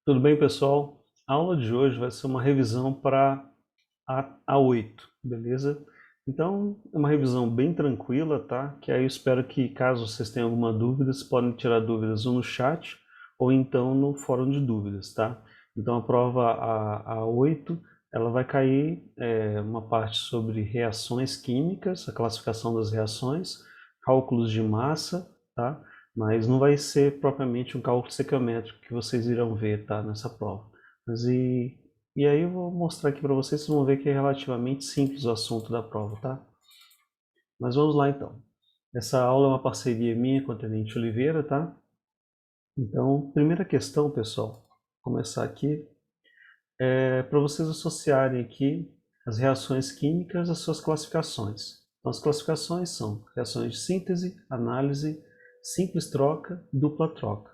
Tudo bem, pessoal? A aula de hoje vai ser uma revisão para a 8, beleza? Então, é uma revisão bem tranquila, tá? Que aí eu espero que, caso vocês tenham alguma dúvida, vocês podem tirar dúvidas ou no chat ou então no fórum de dúvidas, tá? Então, a prova a 8, ela vai cair uma parte sobre reações químicas, a classificação das reações, cálculos de massa, tá? Mas não vai ser propriamente um cálculo estequiométrico que vocês irão ver, tá, nessa prova. E aí eu vou mostrar aqui para vocês, vocês vão ver que é relativamente simples o assunto da prova, tá? Mas vamos lá então. Essa aula é uma parceria minha com a Tenente Oliveira, tá? Então, primeira questão, pessoal, vou começar aqui, é para vocês associarem aqui as reações químicas às suas classificações. Então, as classificações são reações de síntese, análise, simples troca, dupla troca.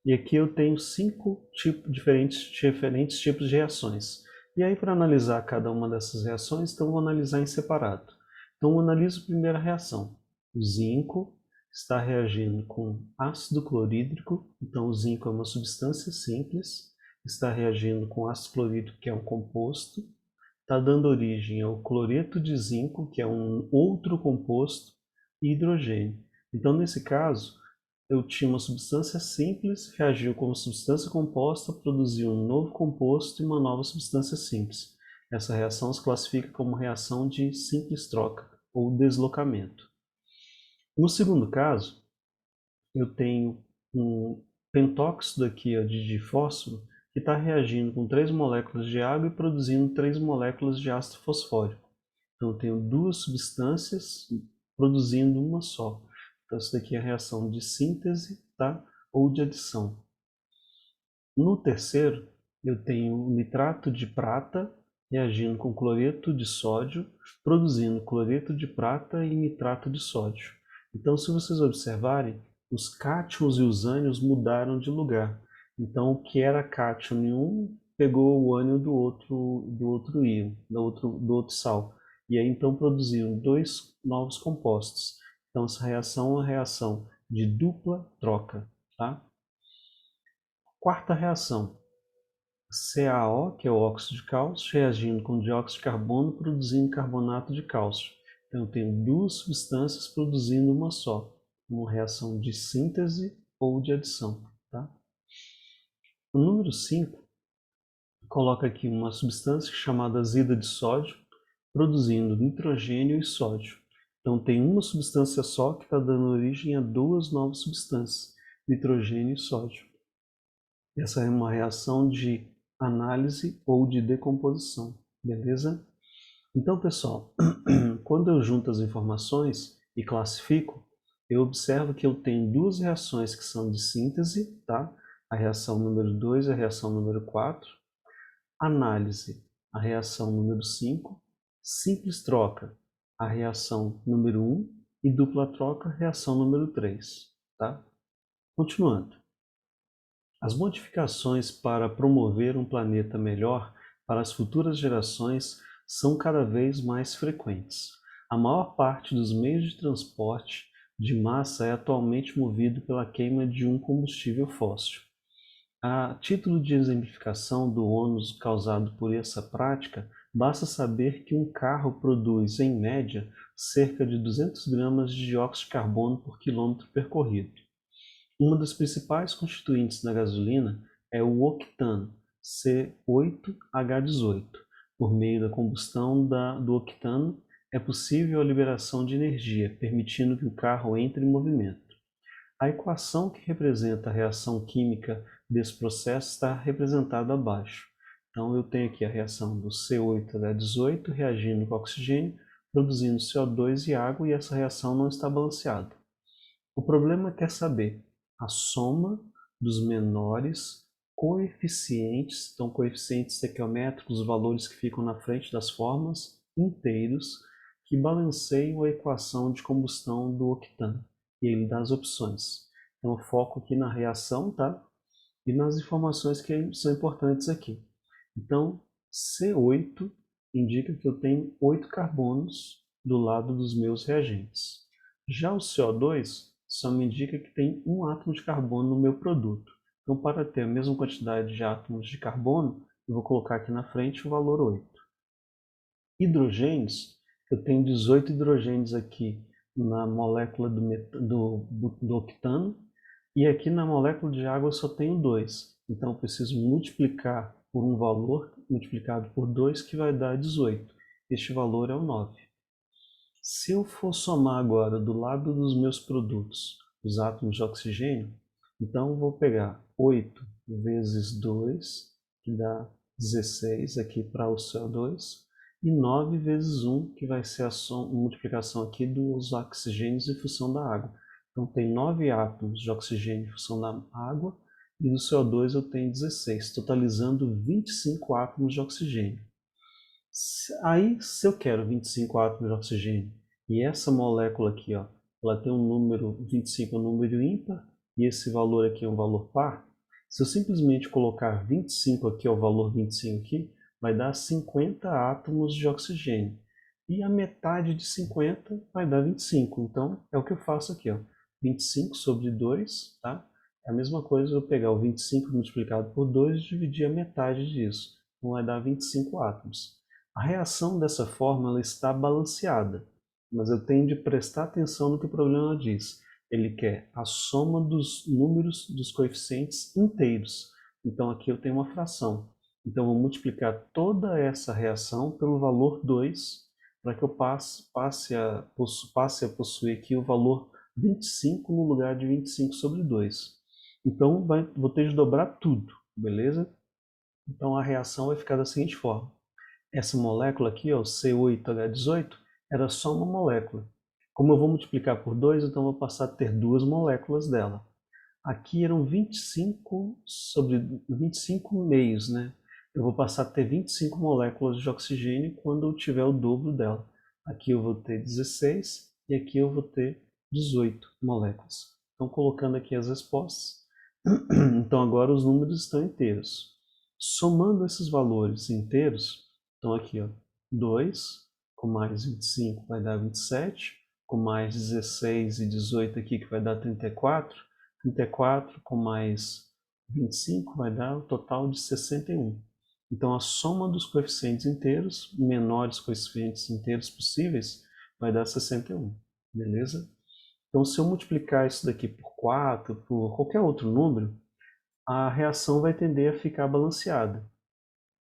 E aqui eu tenho cinco diferentes tipos de reações. E aí, para analisar cada uma dessas reações, então eu vou analisar em separado. Então, eu analiso a primeira reação. O zinco está reagindo com ácido clorídrico. Então, o zinco é uma substância simples. Está reagindo com ácido clorídrico, que é um composto. Está dando origem ao cloreto de zinco, que é um outro composto, e hidrogênio. Então, nesse caso, eu tinha uma substância simples, reagiu com uma substância composta, produziu um novo composto e uma nova substância simples. Essa reação se classifica como reação de simples troca ou deslocamento. No segundo caso, eu tenho um pentóxido aqui ó, de fósforo que está reagindo com 3 moléculas de água e produzindo 3 moléculas de ácido fosfórico. Então eu tenho duas substâncias produzindo uma só. Então isso daqui é a reação de síntese, tá? Ou de adição. No terceiro, eu tenho nitrato de prata reagindo com cloreto de sódio, produzindo cloreto de prata e nitrato de sódio. Então, se vocês observarem, os cátions e os ânions mudaram de lugar. Então, o que era cátion em um pegou o ânion do outro íon, do outro sal. E aí, então, produziram dois novos compostos. Então, essa reação é uma reação de dupla troca, tá? Quarta reação, CaO, que é o óxido de cálcio, reagindo com dióxido de carbono, produzindo carbonato de cálcio. Então, eu tenho duas substâncias produzindo uma só, uma reação de síntese ou de adição. Tá? O número 5 coloca aqui uma substância chamada azida de sódio, produzindo nitrogênio e sódio. Então, tem uma substância só que está dando origem a duas novas substâncias, nitrogênio e sódio. Essa é uma reação de análise ou de decomposição, beleza? Então, pessoal, quando eu junto as informações e classifico, eu observo que eu tenho duas reações que são de síntese, tá? A reação número 2 e a reação número 4. Análise, a reação número 5. Simples troca, a reação número 1. E dupla troca, a reação número 3, tá? Continuando. As modificações para promover um planeta melhor para as futuras gerações são cada vez mais frequentes. A maior parte dos meios de transporte de massa é atualmente movido pela queima de um combustível fóssil. A título de exemplificação do ônus causado por essa prática, basta saber que um carro produz, em média, cerca de 200 gramas de dióxido de carbono por quilômetro percorrido. Uma das principais constituintes da gasolina é o octano, C8H18. Por meio da combustão do octano, é possível a liberação de energia, permitindo que o carro entre em movimento. A equação que representa a reação química desse processo está representada abaixo. Então, eu tenho aqui a reação do C8H18 reagindo com oxigênio, produzindo CO2 e água, e essa reação não está balanceada. O problema quer saber a soma dos menores coeficientes, então coeficientes estequiométricos, os valores que ficam na frente das formas, inteiros, que balanceiam a equação de combustão do octano. E ele dá as opções. Então eu foco aqui na reação, tá? E nas informações que são importantes aqui. Então, C8 indica que eu tenho 8 carbonos do lado dos meus reagentes. Já o CO2 só me indica que tem um átomo de carbono no meu produto. Então, para ter a mesma quantidade de átomos de carbono, eu vou colocar aqui na frente o valor 8. Hidrogênios, eu tenho 18 hidrogênios aqui na molécula do octano, e aqui na molécula de água eu só tenho 2. Então eu preciso multiplicar por um valor multiplicado por 2 que vai dar 18. Este valor é o 9. Se eu for somar agora do lado dos meus produtos os átomos de oxigênio, então eu vou pegar 8 vezes 2, que dá 16 aqui para o CO2, e 9 vezes 1, que vai ser a multiplicação aqui dos oxigênios em função da água. Então tem 9 átomos de oxigênio em função da água, e no CO2 eu tenho 16, totalizando 25 átomos de oxigênio. Aí, se eu quero 25 átomos de oxigênio, e essa molécula aqui, ó, ela tem um número, 25 é um número ímpar, e esse valor aqui é um valor par, se eu simplesmente colocar 25 aqui, ó, o valor 25 aqui, vai dar 50 átomos de oxigênio. E a metade de 50 vai dar 25. Então, é o que eu faço aqui, ó. 25 sobre 2, tá? É a mesma coisa eu pegar o 25 multiplicado por 2 e dividir a metade disso. Então, vai dar 25 átomos. A reação dessa forma ela está balanceada, mas eu tenho de prestar atenção no que o problema diz. Ele quer a soma dos números dos coeficientes inteiros. Então aqui eu tenho uma fração. Então eu vou multiplicar toda essa reação pelo valor 2, para que eu passe a possuir aqui o valor 25 no lugar de 25 sobre 2. Então vou ter de dobrar tudo, beleza? Então a reação vai ficar da seguinte forma. Essa molécula aqui, ó, o C8H18, era só uma molécula. Como eu vou multiplicar por 2, então eu vou passar a ter duas moléculas dela. Aqui eram 25 sobre 25 meios, né? Eu vou passar a ter 25 moléculas de oxigênio quando eu tiver o dobro dela. Aqui eu vou ter 16 e aqui eu vou ter 18 moléculas. Então, colocando aqui as respostas. Então, agora os números estão inteiros. Somando esses valores inteiros, então aqui, ó, 2 com mais 25 vai dar 27, com mais 16 e 18 aqui que vai dar 34, 34 com mais 25 vai dar o total de 61. Então a soma dos coeficientes inteiros, menores coeficientes inteiros possíveis, vai dar 61, beleza? Então se eu multiplicar isso daqui por 4, por qualquer outro número, a reação vai tender a ficar balanceada.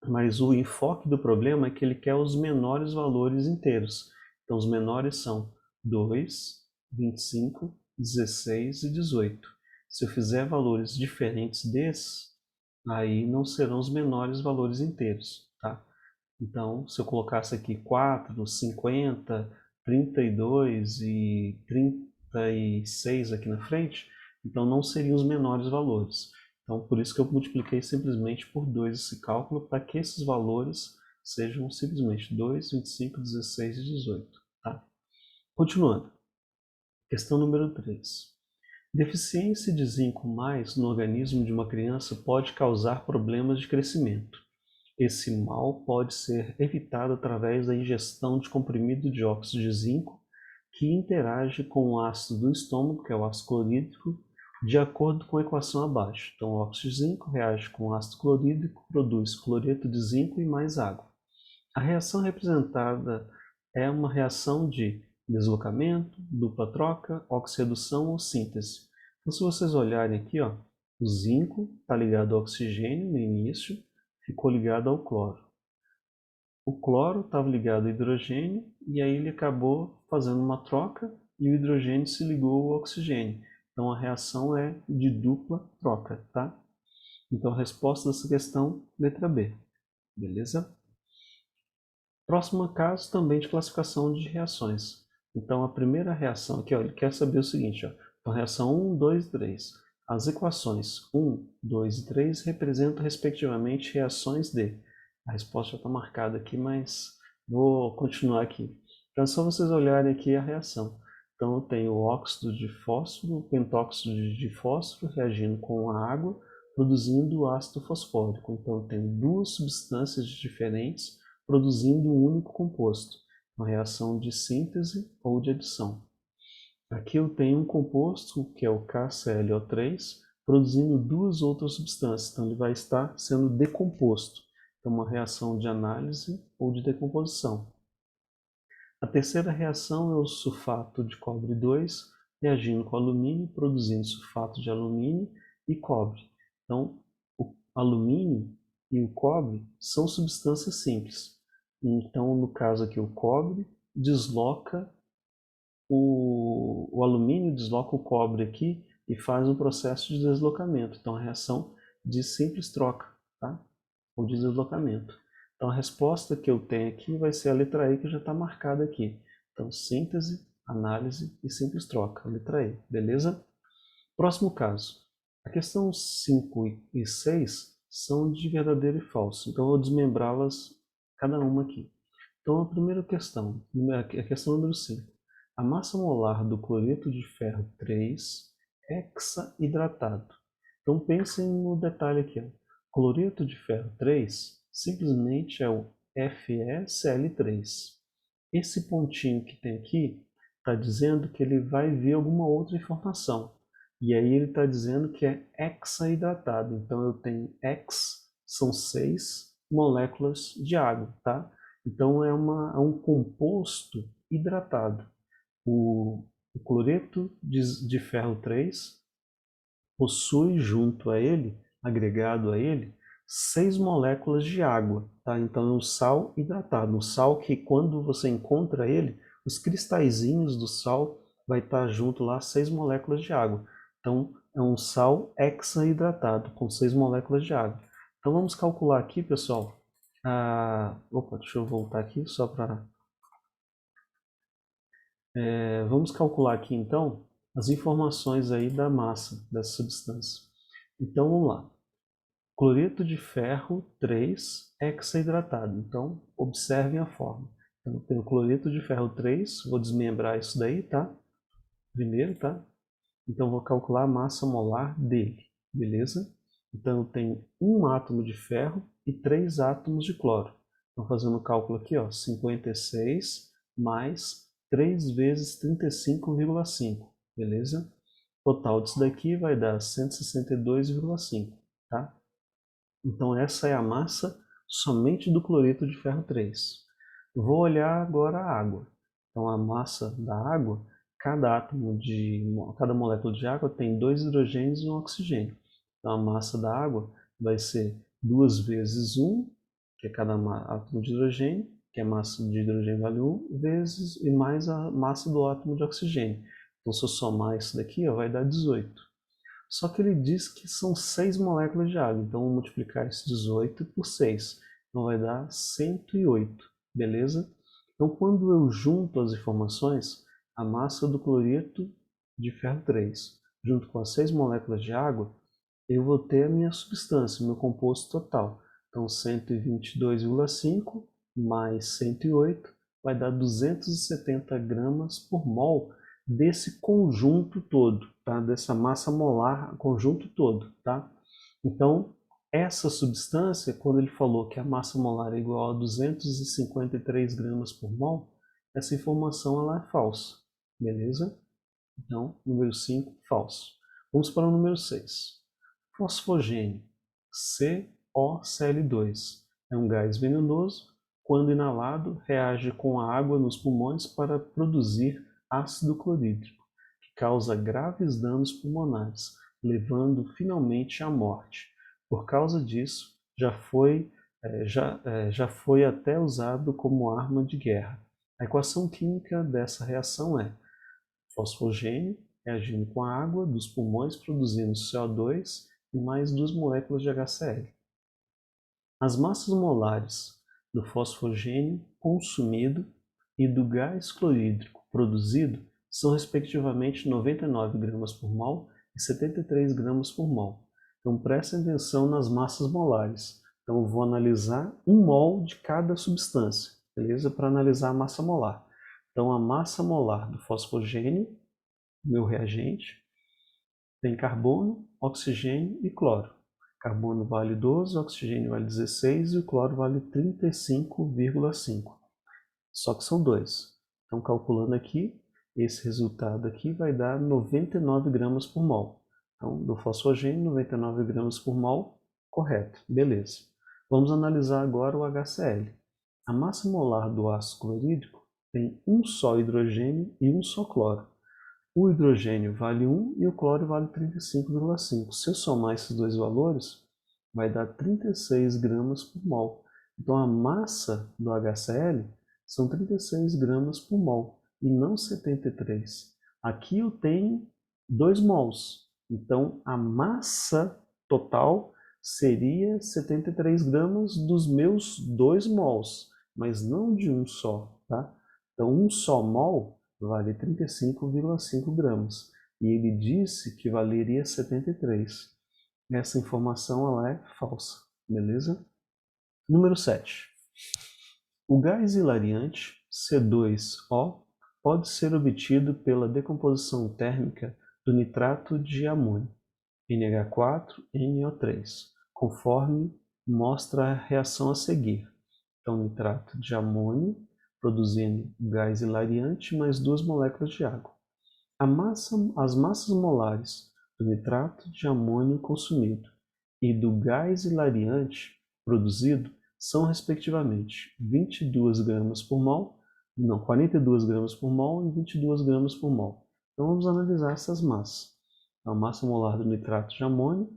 Mas o enfoque do problema é que ele quer os menores valores inteiros. Então, os menores são 2, 25, 16 e 18. Se eu fizer valores diferentes desses, aí não serão os menores valores inteiros, tá? Então, se eu colocasse aqui 4, 50, 32 e 36 aqui na frente, então não seriam os menores valores. Então, por isso que eu multipliquei simplesmente por 2 esse cálculo, para que esses valores sejam simplesmente 2, 25, 16 e 18. Tá? Continuando. Questão número 3. Deficiência de zinco mais no organismo de uma criança pode causar problemas de crescimento. Esse mal pode ser evitado através da ingestão de comprimido de óxido de zinco que interage com o ácido do estômago, que é o ácido clorídrico, de acordo com a equação abaixo. Então, o óxido de zinco reage com o ácido clorídrico, produz cloreto de zinco e mais água. A reação representada é uma reação de deslocamento, dupla troca, oxirredução ou síntese. Então, se vocês olharem aqui, ó, o zinco está ligado ao oxigênio no início, ficou ligado ao cloro. O cloro estava ligado ao hidrogênio e aí ele acabou fazendo uma troca e o hidrogênio se ligou ao oxigênio. Então a reação é de dupla troca, tá? Então a resposta dessa questão, letra B. Beleza? Próximo caso também de classificação de reações. Então a primeira reação aqui, ó, ele quer saber o seguinte, ó. Então reação 1, 2 e 3. As equações 1, 2 e 3 representam respectivamente reações de. A resposta já está marcada aqui, mas vou continuar aqui. Então é só vocês olharem aqui a reação. Então eu tenho o óxido de fósforo, o pentóxido de fósforo reagindo com a água, produzindo o ácido fosfórico. Então eu tenho duas substâncias diferentes produzindo um único composto, uma reação de síntese ou de adição. Aqui eu tenho um composto que é o KClO3, produzindo duas outras substâncias. Então ele vai estar sendo decomposto. Então uma reação de análise ou de decomposição. A terceira reação é o sulfato de cobre 2 reagindo com alumínio, produzindo sulfato de alumínio e cobre. Então, o alumínio e o cobre são substâncias simples. Então, no caso aqui, o cobre desloca o alumínio, desloca o cobre aqui e faz um processo de deslocamento. Então, a reação de simples troca, tá? Ou de deslocamento. Então, a resposta que eu tenho aqui vai ser a letra E, que já está marcada aqui. Então, síntese, análise e simples troca. Letra E, beleza? Próximo caso. A questão 5 e 6 são de verdadeiro e falso. Então, eu vou desmembrá-las cada uma aqui. Então, a primeira questão, a questão número 5. A massa molar do cloreto de ferro 3 hexaidratado. Então, pensem no detalhe aqui. Ó. Cloreto de ferro 3 simplesmente é o FeCl3. Esse pontinho que tem aqui está dizendo que ele vai ver alguma outra informação. E aí ele está dizendo que é hexaidratado. Então eu tenho hex, são 6 moléculas de água, tá? Então é um composto hidratado. O cloreto de ferro 3 possui junto a ele, agregado a ele, 6 moléculas de água, tá? Então é um sal hidratado, um sal que quando você encontra ele, os cristalzinhos do sal vai estar junto lá 6 moléculas de água. Então é um sal hexaidratado com 6 moléculas de água. Então vamos calcular aqui, pessoal. Opa, deixa eu voltar aqui só para vamos calcular aqui então as informações aí da massa dessa substância. Então vamos lá. Cloreto de ferro 3 hexaidratado. Então observem a forma. Então, eu tenho cloreto de ferro 3, vou desmembrar isso daí, tá? Primeiro, tá? Então vou calcular a massa molar dele, beleza? Então eu tenho um átomo de ferro e 3 átomos de cloro. Então fazendo o cálculo aqui, ó, 56 mais 3 vezes 35,5, beleza? O total disso daqui vai dar 162,5, tá? Então essa é a massa somente do cloreto de ferro 3. Vou olhar agora a água. Então a massa da água, cada molécula de água tem 2 hidrogênios e um oxigênio. Então a massa da água vai ser 2 vezes 1, que é cada átomo de hidrogênio, que a massa de hidrogênio vale 1, vezes e mais a massa do átomo de oxigênio. Então se eu somar isso daqui, ó, vai dar 18. Só que ele diz que são 6 moléculas de água, então vou multiplicar esse 18 por 6. Então vai dar 108, beleza? Então quando eu junto as informações, a massa do cloreto de ferro 3, junto com as 6 moléculas de água, eu vou ter a minha substância, meu composto total. Então 122,5 mais 108 vai dar 270 gramas por mol desse conjunto todo, tá? Dessa massa molar, conjunto todo, tá? Então, essa substância, quando ele falou que a massa molar é igual a 253 gramas por mol, essa informação ela é falsa, beleza? Então, número 5, falso. Vamos para o número 6. Fosfogênio, COCl2, é um gás venenoso. Quando inalado, reage com a água nos pulmões para produzir ácido clorídrico, que causa graves danos pulmonares, levando finalmente à morte. Por causa disso, já foi até usado como arma de guerra. A equação química dessa reação é fosfogênio reagindo com a água dos pulmões, produzindo CO2 e mais 2 moléculas de HCl. As massas molares do fosfogênio consumido e do gás clorídrico produzido são respectivamente 99 gramas por mol e 73 gramas por mol. Então prestem atenção nas massas molares. Então eu vou analisar 1 mol de cada substância, beleza? Para analisar a massa molar. Então a massa molar do fosfogênio, meu reagente, tem carbono, oxigênio e cloro. Carbono vale 12, oxigênio vale 16 e o cloro vale 35,5. Só que são 2. Então, calculando aqui, esse resultado aqui vai dar 99 gramas por mol. Então, do fosfogênio, 99 gramas por mol, correto, beleza. Vamos analisar agora o HCl. A massa molar do ácido clorídrico tem um só hidrogênio e um só cloro. O hidrogênio vale 1 e o cloro vale 35,5. Se eu somar esses dois valores, vai dar 36 gramas por mol. Então a massa do HCl são 36 gramas por mol e não 73. Aqui eu tenho 2 mols. Então a massa total seria 73 gramas dos meus 2 mols, mas não de um só, tá? Então um só mol vale 35,5 gramas. E ele disse que valeria 73. Essa informação ela é falsa, beleza? Número 7. O gás hilariante C2O pode ser obtido pela decomposição térmica do nitrato de amônio, NH4NO3, conforme mostra a reação a seguir. Então, nitrato de amônio produzindo gás hilariante mais 2 moléculas de água. As massas molares do nitrato de amônio consumido e do gás hilariante produzido são, respectivamente, 22 gramas por mol, não, 42 gramas por mol e 22 gramas por mol. Então, vamos analisar essas massas. A massa molar do nitrato de amônio,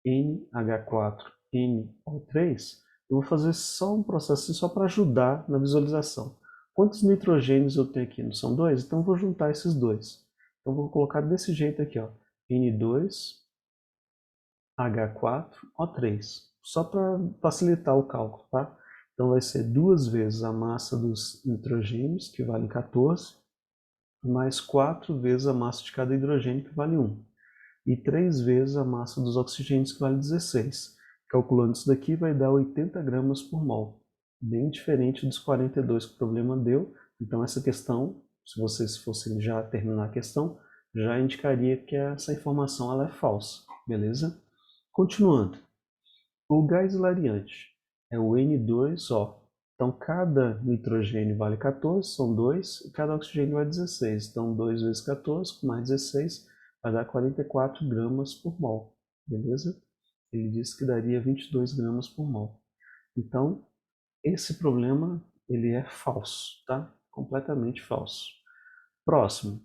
NH4NO3, eu vou fazer só um processo só para ajudar na visualização. Quantos nitrogênios eu tenho aqui? Não são 2? Então eu vou juntar esses dois. Então eu vou colocar desse jeito aqui, ó, N2H4O3, só para facilitar o cálculo, tá? Então vai ser 2 vezes a massa dos nitrogênios, que vale 14, mais 4 vezes a massa de cada hidrogênio, que vale 1. E 3 vezes a massa dos oxigênios, que vale 16. Calculando isso daqui vai dar 80 gramas por mol. Bem diferente dos 42 que o problema deu. Então essa questão, se vocês fossem já terminar a questão, já indicaria que essa informação ela é falsa, beleza? Continuando. O gás hilariante é o N2O. Então cada nitrogênio vale 14, são 2, e cada oxigênio vale 16. Então 2 vezes 14 mais 16 vai dar 44 gramas por mol, beleza? Ele disse que daria 22 gramas por mol. Então, esse problema ele é falso, tá? Completamente falso. Próximo,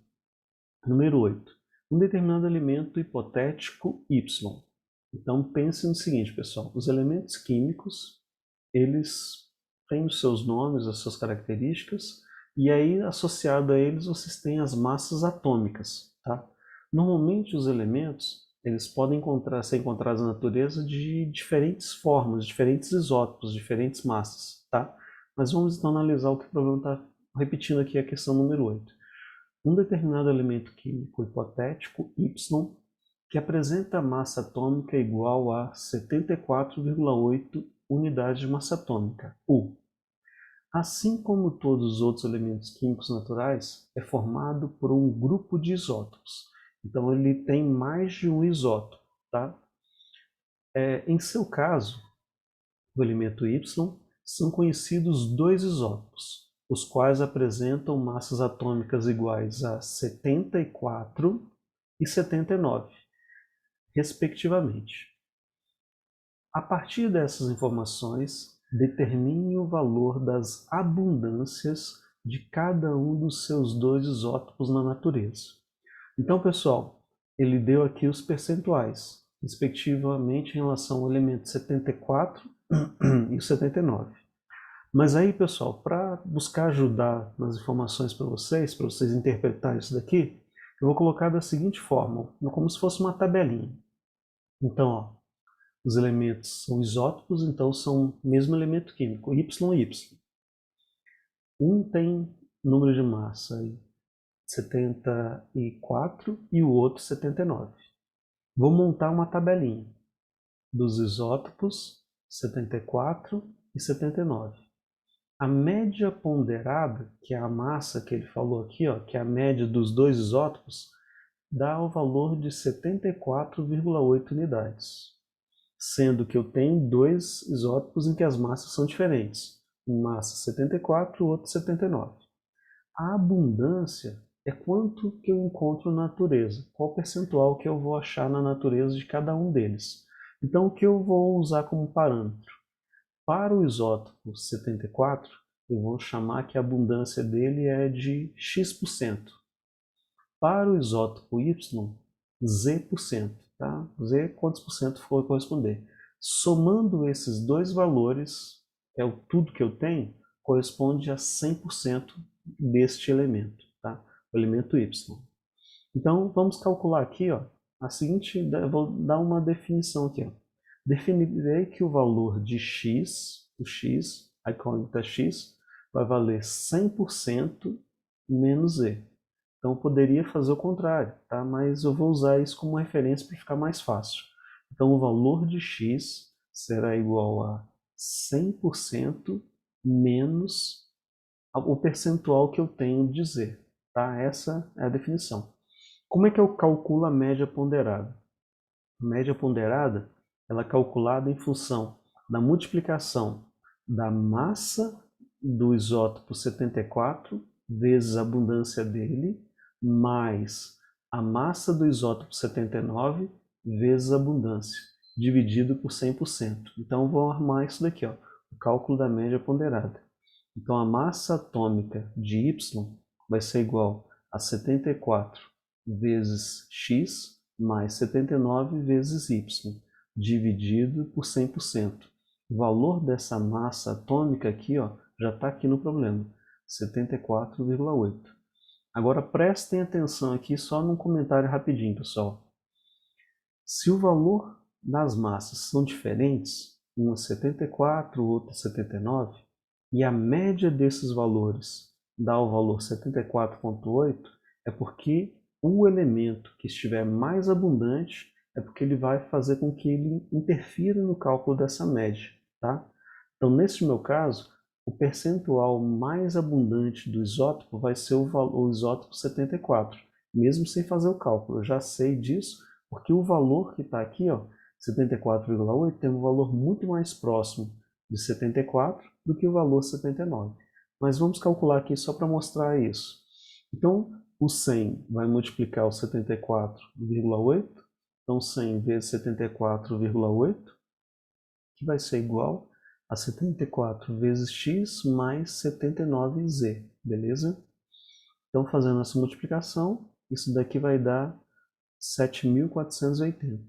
número 8. Um determinado elemento hipotético Y. Então, pense no seguinte, pessoal. Os elementos químicos, eles têm os seus nomes, as suas características, e aí, associado a eles, vocês têm as massas atômicas, tá? Normalmente, os elementos, eles podem ser encontrados na natureza de diferentes formas, diferentes isótopos, diferentes massas, tá? Mas vamos então analisar o que o problema está repetindo aqui, a questão número 8. Um determinado elemento químico hipotético, Y, que apresenta massa atômica igual a 74,8 unidades de massa atômica, U. Assim como todos os outros elementos químicos naturais, é formado por um grupo de isótopos. Então ele tem mais de um isótopo, tá? Em seu caso, o elemento Y, são conhecidos 2 isótopos, os quais apresentam massas atômicas iguais a 74 e 79, respectivamente. A partir dessas informações, determine o valor das abundâncias de cada um dos seus 2 isótopos na natureza. Então, pessoal, ele deu aqui os percentuais, respectivamente em relação ao elemento 74 e o 79. Mas aí, pessoal, para buscar ajudar nas informações para vocês interpretarem isso daqui, eu vou colocar da seguinte forma, como se fosse uma tabelinha. Então, ó, os elementos são isótopos, então são o mesmo elemento químico, Y e Y. Um tem número de massa 74 e o outro 79. Vou montar uma tabelinha dos isótopos 74 e 79. A média ponderada, que é a massa que ele falou aqui, ó, que é a média dos 2 isótopos, dá o valor de 74,8 unidades. Sendo que eu tenho 2 isótopos em que as massas são diferentes. Um massa 74 e o outro 79. A abundância é quanto que eu encontro na natureza, qual percentual que eu vou achar na natureza de cada um deles. Então, o que eu vou usar como parâmetro? Para o isótopo 74, eu vou chamar que a abundância dele é de X%. Para o isótopo Y, Z%. Tá? Z, quantos por cento for corresponder. Somando esses dois valores, que é o tudo que eu tenho, corresponde a 100% deste elemento, tá? O elemento Y. Então, vamos calcular aqui, ó, a seguinte, eu vou dar uma definição aqui, ó. Definirei que o valor de x, o x, a incógnita x, vai valer 100% menos z. Então, eu poderia fazer o contrário, tá? Mas eu vou usar isso como referência para ficar mais fácil. Então, o valor de x será igual a 100% menos o percentual que eu tenho de z. Tá? Essa é a definição. Como é que eu calculo a média ponderada? A média ponderada ela é calculada em função da multiplicação da massa do isótopo 74 vezes a abundância dele, mais a massa do isótopo 79 vezes a abundância, dividido por 100%. Então, vou arrumar isso daqui, ó, o cálculo da média ponderada. Então, a massa atômica de Y vai ser igual a 74 vezes x mais 79 vezes y, dividido por 100%. O valor dessa massa atômica aqui, ó, já está aqui no problema, 74,8. Agora prestem atenção aqui só num comentário rapidinho, pessoal. Se o valor das massas são diferentes, uma 74, outra 79, e a média desses valores dá o valor 74,8, é porque o elemento que estiver mais abundante é porque ele vai fazer com que ele interfira no cálculo dessa média, tá? Então, nesse meu caso, o percentual mais abundante do isótopo vai ser o isótopo 74, mesmo sem fazer o cálculo. Eu já sei disso, porque o valor que está aqui, ó, 74,8, tem um valor muito mais próximo de 74 do que o valor 79. Mas vamos calcular aqui só para mostrar isso. Então, o 100 vai multiplicar o 74,8. Então, 100 vezes 74,8, que vai ser igual a 74 vezes x mais 79z, beleza? Então, fazendo essa multiplicação, isso daqui vai dar 7.480.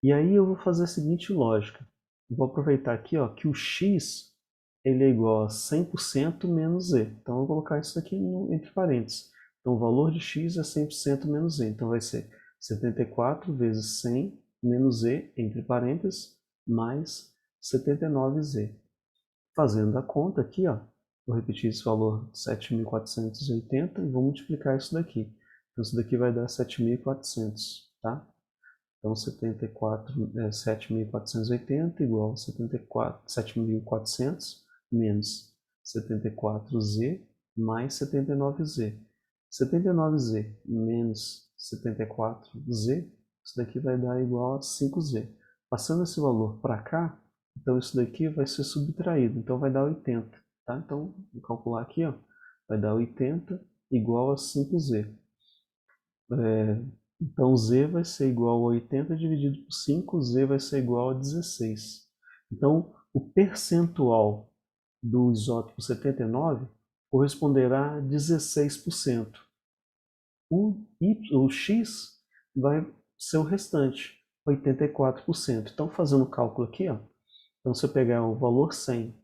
E aí eu vou fazer a seguinte lógica. Eu vou aproveitar aqui, ó, que o x ele é igual a 100% menos z. Então, eu vou colocar isso aqui entre parênteses. Então, o valor de x é 100% menos z. Então, vai ser 74 vezes 100 menos z, entre parênteses, mais 79z. Fazendo a conta aqui, ó, vou repetir esse valor 7.480 e vou multiplicar isso daqui. Então, isso daqui vai dar 7.400, tá? Então, 7.480 igual a 7.400 menos 74z mais 79z. 79z menos 74z, isso daqui vai dar igual a 5z. Passando esse valor para cá, então isso daqui vai ser subtraído, então vai dar 80. Tá? Então, vou calcular aqui, ó, vai dar 80 igual a 5z. Então, z vai ser igual a 80 dividido por 5, z vai ser igual a 16. Então, o percentual do isótopo 79 corresponderá a 16%. O x vai ser o restante, 84%. Então, fazendo o cálculo aqui, ó, então se eu pegar o valor 100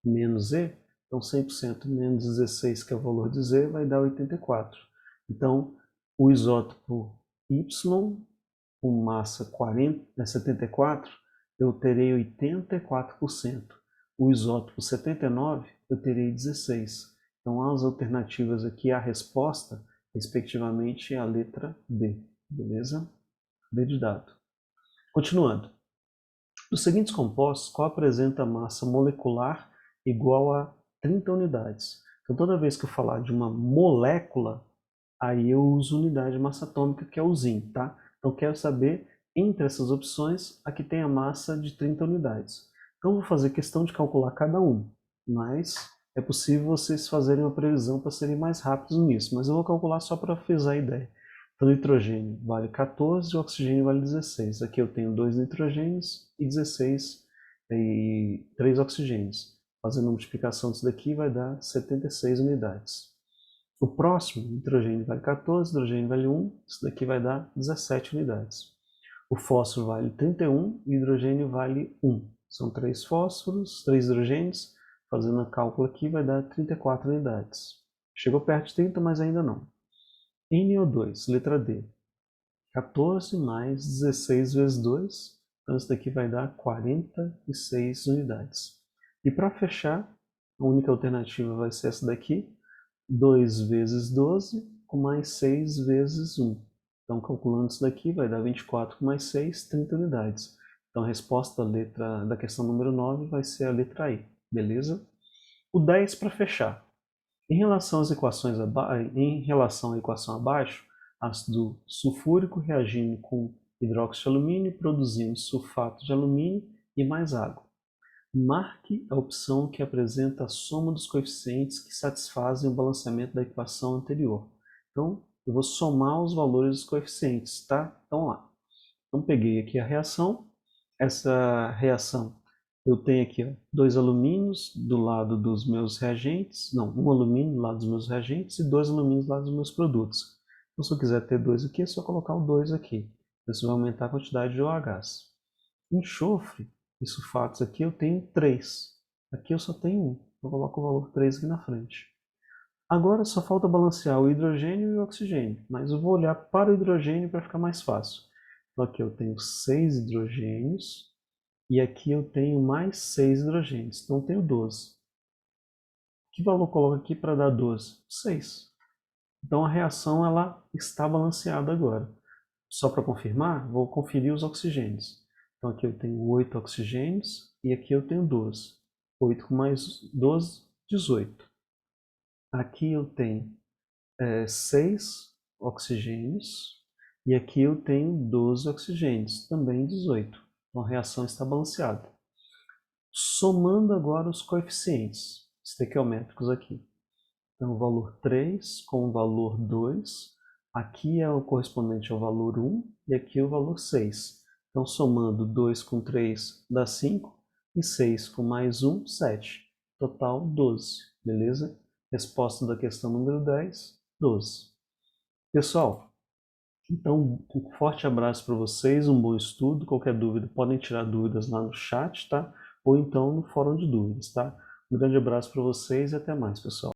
menos z, então 100% menos 16, que é o valor de z, vai dar 84. Então, o isótopo Y, com massa 74, eu terei 84%. O isótopo 79, eu terei 16%. Então, as alternativas aqui, a resposta, respectivamente, é a letra B. Beleza? B de dado. Continuando. Dos seguintes compostos, qual apresenta massa molecular igual a 30 unidades? Então, toda vez que eu falar de uma molécula, aí eu uso unidade de massa atômica, que é o Zin, tá? Então, quero saber, entre essas opções, a que tem a massa de 30 unidades. Então, vou fazer questão de calcular cada um, mas é possível vocês fazerem uma previsão para serem mais rápidos nisso, mas eu vou calcular só para frisar a ideia. Então, nitrogênio vale 14 e oxigênio vale 16. Aqui eu tenho 2 nitrogênios e 16 e 3 oxigênios. Fazendo a multiplicação disso daqui vai dar 76 unidades. O próximo, nitrogênio vale 14, hidrogênio vale 1, isso daqui vai dar 17 unidades. O fósforo vale 31 e o hidrogênio vale 1. São 3 fósforos, 3 hidrogênios. Fazendo a cálculo aqui vai dar 34 unidades. Chegou perto de 30, mas ainda não. NO2, letra D. 14 mais 16 vezes 2. Então isso daqui vai dar 46 unidades. E para fechar, a única alternativa vai ser essa daqui. 2 vezes 12 com mais 6 vezes 1. Então, calculando isso daqui, vai dar 24 com mais 6, 30 unidades. Então, a resposta da questão número 9 vai ser a letra E, beleza? O 10 para fechar. Em relação às equações em relação à equação abaixo, ácido sulfúrico reagindo com hidróxido de alumínio, produzindo sulfato de alumínio e mais água. Marque a opção que apresenta a soma dos coeficientes que satisfazem o balanceamento da equação anterior. Então, eu vou somar os valores dos coeficientes, tá? Então, lá. Então, peguei aqui a reação. Essa reação, eu tenho aqui 2 alumínios do lado dos meus reagentes. Não, um alumínio do lado dos meus reagentes e 2 alumínios do lado dos meus produtos. Então, se eu quiser ter 2 aqui, é só colocar o 2 aqui. Isso vai aumentar a quantidade de OHs. Enxofre e sulfatos aqui eu tenho 3. Aqui eu só tenho 1. Eu coloco o valor 3 aqui na frente. Agora só falta balancear o hidrogênio e o oxigênio, mas eu vou olhar para o hidrogênio para ficar mais fácil. Então aqui eu tenho 6 hidrogênios e aqui eu tenho mais 6 hidrogênios, então eu tenho 12. Que valor eu coloco aqui para dar 12? 6. Então a reação ela está balanceada agora. Só para confirmar, vou conferir os oxigênios. Então aqui eu tenho 8 oxigênios e aqui eu tenho 12. 8 com mais 12, 18. Aqui eu tenho 6 oxigênios e aqui eu tenho 12 oxigênios, também 18. Então a reação está balanceada. Somando agora os coeficientes estequiométricos aqui. Então o valor 3 com o valor 2. Aqui é o correspondente ao valor 1 e aqui é o valor 6. Então, somando 2 com 3 dá 5 e 6 com mais 1, 7. Total 12, beleza? Resposta da questão número 10, 12. Pessoal, então um forte abraço para vocês, um bom estudo. Qualquer dúvida, podem tirar dúvidas lá no chat, tá? Ou então no fórum de dúvidas, tá? Um grande abraço para vocês e até mais, pessoal.